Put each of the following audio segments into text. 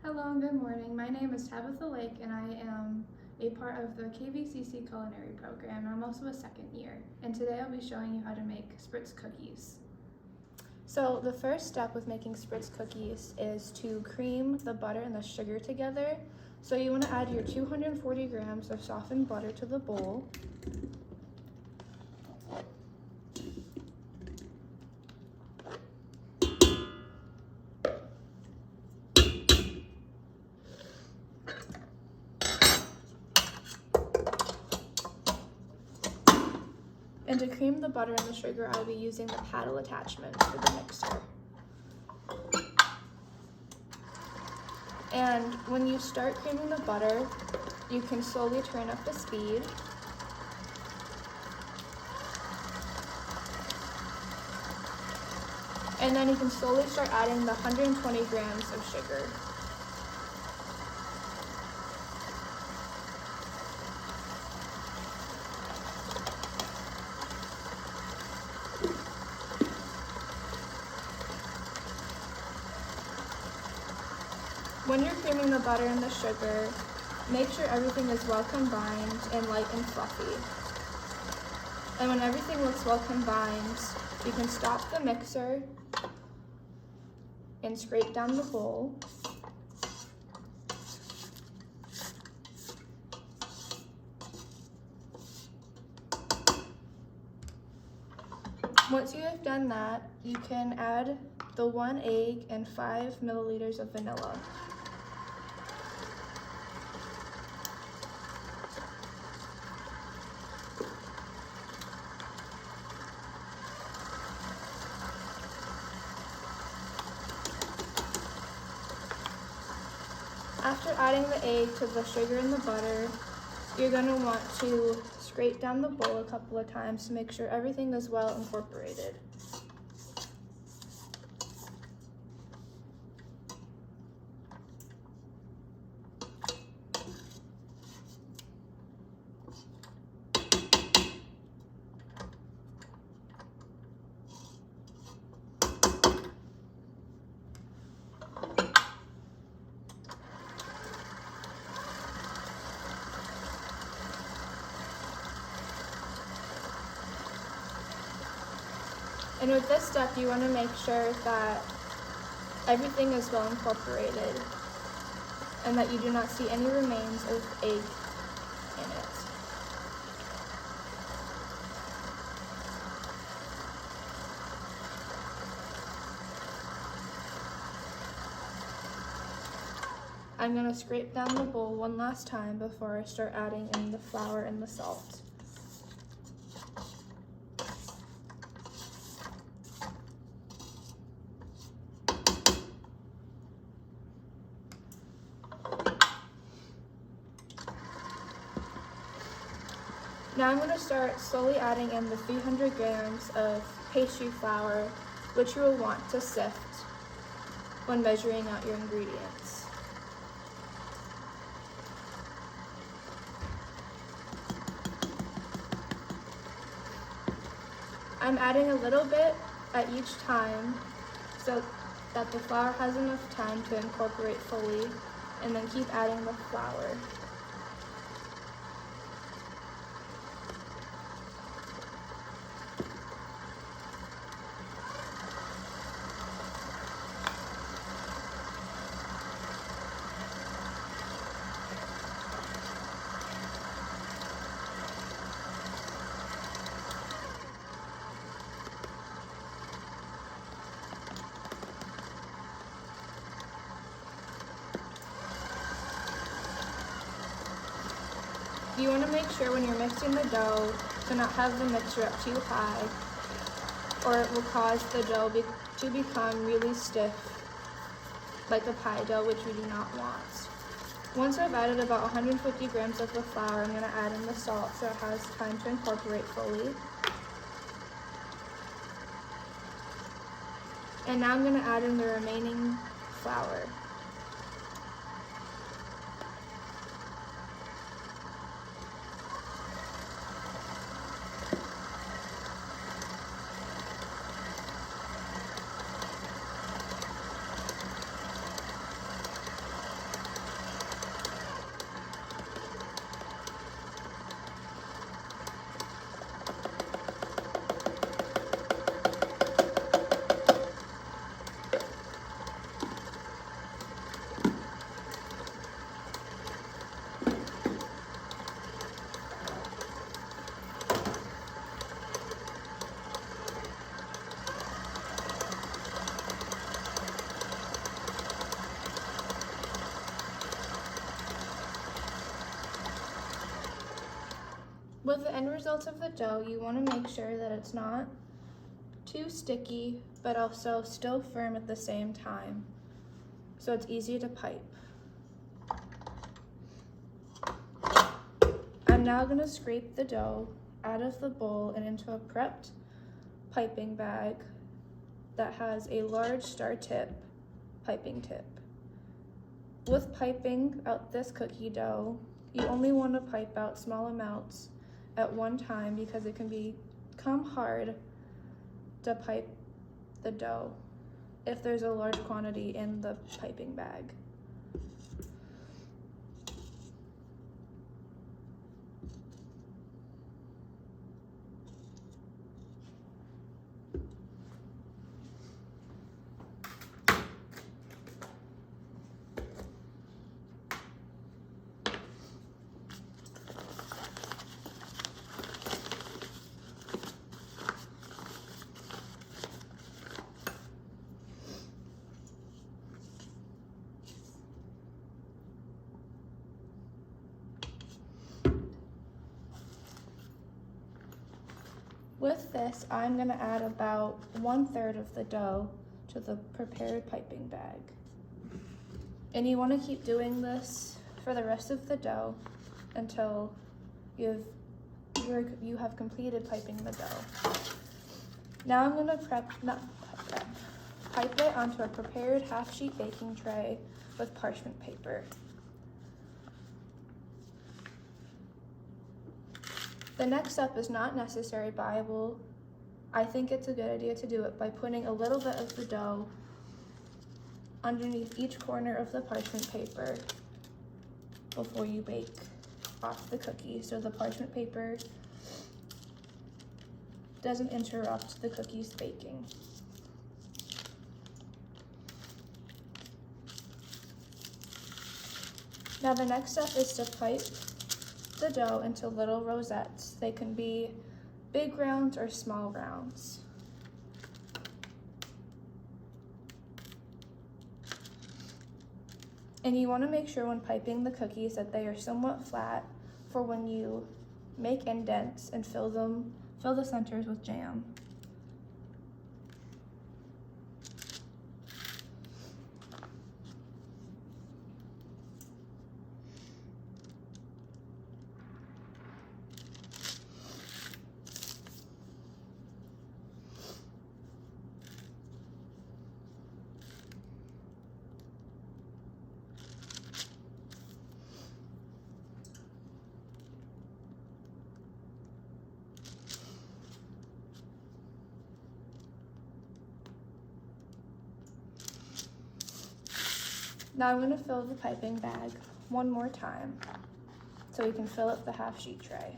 Hello and good morning. My name is Tabitha Lake and I am a part of the KVCC culinary program. I'm also a second year, and today I'll be showing you how to make Spritz cookies. So the first step with making Spritz cookies is to cream the butter and the sugar together. So you want to add your 240 grams of softened butter to the bowl. And to cream the butter and the sugar, I'll be using the paddle attachment for the mixer. And when you start creaming the butter, you can slowly turn up the speed. And then you can slowly start adding the 120 grams of sugar. When you're creaming the butter and the sugar, make sure everything is well combined and light and fluffy. And when everything looks well combined, you can stop the mixer and scrape down the bowl. Once you have done that, you can add the 1 egg and 5 milliliters of vanilla. After adding the egg to the sugar and the butter, you're going to want to scrape down the bowl a couple of times to make sure everything is well incorporated. And with this step, you want to make sure that everything is well incorporated and that you do not see any remains of egg in it. I'm going to scrape down the bowl one last time before I start adding in the flour and the salt. Now I'm going to start slowly adding in the 300 grams of pastry flour, which you will want to sift when measuring out your ingredients. I'm adding a little bit at each time so that the flour has enough time to incorporate fully, and then keep adding the flour. You want to make sure when you're mixing the dough to not have the mixer up too high, or it will cause the dough to become really stiff, like the pie dough, which we do not want. Once I've added about 150 grams of the flour, I'm going to add in the salt so it has time to incorporate fully. And now I'm going to add in the remaining flour. With the end result of the dough, you want to make sure that it's not too sticky, but also still firm at the same time, so it's easy to pipe. I'm now going to scrape the dough out of the bowl and into a prepped piping bag that has a large star tip piping tip. With piping out this cookie dough, you only want to pipe out small amounts at one time because it can become hard to pipe the dough if there's a large quantity in the piping bag. With this, I'm going to add about 1/3 of the dough to the prepared piping bag. And you want to keep doing this for the rest of the dough until you have completed piping the dough. Now I'm going to pipe it onto a prepared half-sheet baking tray with parchment paper. The next step is not necessary, but I think it's a good idea to do it by putting a little bit of the dough underneath each corner of the parchment paper before you bake off the cookie, so the parchment paper doesn't interrupt the cookie's baking. Now the next step is to pipe the dough into little rosettes. They can be big rounds or small rounds. And you want to make sure when piping the cookies that they are somewhat flat for when you make indents and fill the centers with jam. Now I'm going to fill the piping bag one more time so we can fill up the half-sheet tray.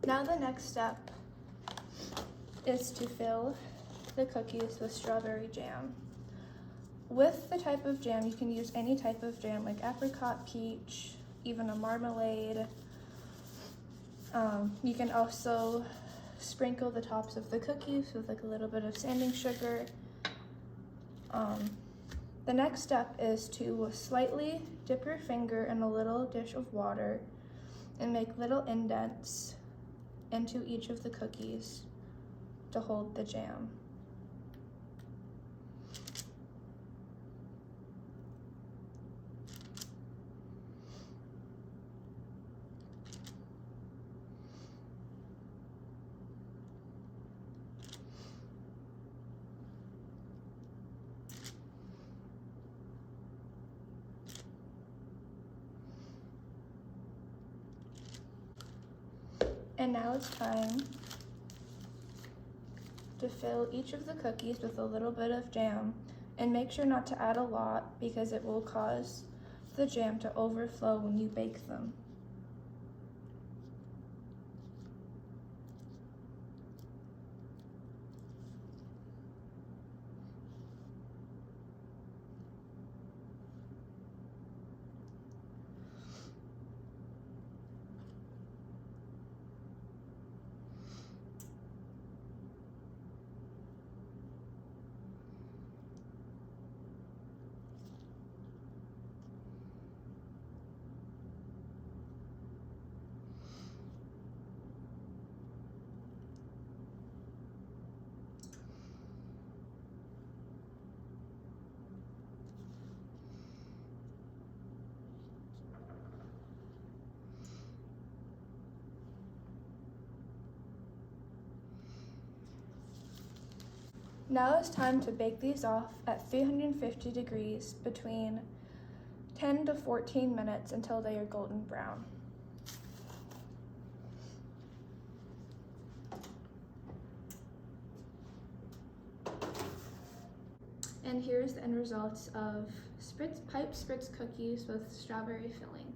Now the next step is to fill the cookies with strawberry jam. With the type of jam, you can use any type of jam like apricot, peach, even a marmalade. You can also sprinkle the tops of the cookies with like a little bit of sanding sugar. The next step is to slightly dip your finger in a little dish of water and make little indents into each of the cookies to hold the jam. And now it's time to fill each of the cookies with a little bit of jam, and make sure not to add a lot because it will cause the jam to overflow when you bake them. Now it's time to bake these off at 350 degrees between 10 to 14 minutes until they are golden brown. And here's the end results of piped Spritz cookies with strawberry filling.